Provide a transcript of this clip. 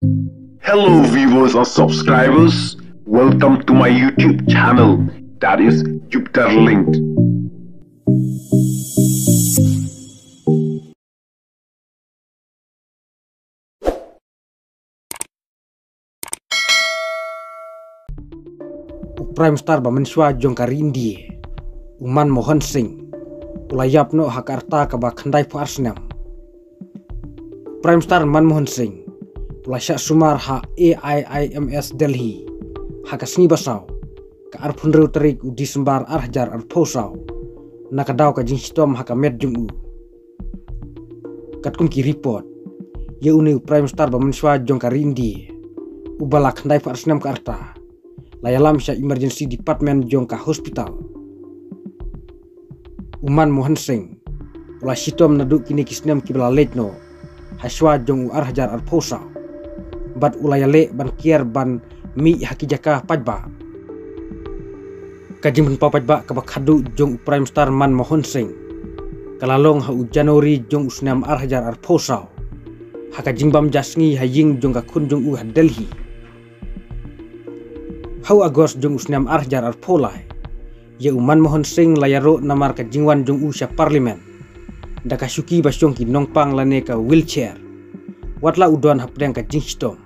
Hello viewers and subscribers, welcome to my YouTube channel, that is Jupiter Linked. Prime Star Bamenswa Jongkarindi Uman Mohan Singh Ulayapno Hakarta Kabakhandai Parsnam Prime Star Manmohan Singh Ulasyak Sumar Ha AIIMS Delhi Hakasni Basau Ka Arpunru Terik Udisembar Arhajar Arposau Nakadaw Ka Jingstom Hakamet Jungu Katkum Ki report Ye Uni Prime Star Bamenswa Jongkarindi Ubalak Handai Parsnam Karta Layalam Sya Emergency Department Jongka Hospital Uman Mohan Singh Ula Sitom Naduk Kini Kisnem Kibla Letno Haswa Jong Arhajar Arposau Bat Ulayale Ban Kier Ban Mi Hakijaka Pajba Kajim Ban Pajba Kabakhadu Jong Prime Star Man Mohan Singh Kalalong Hau Januari Jong Usnam Arhajar Arposau Hakajingbam Jasngi Haying Jongka Kun Jong Delhi Hau Agos Jong Usnam Arhajar Arpolai Ye Uman Mohan Singh layaro namar ka jingwan jong usya parlimen Daka syuki basyong ki nongpang lane ka wheelchair Watla udon hapdang ka jingstom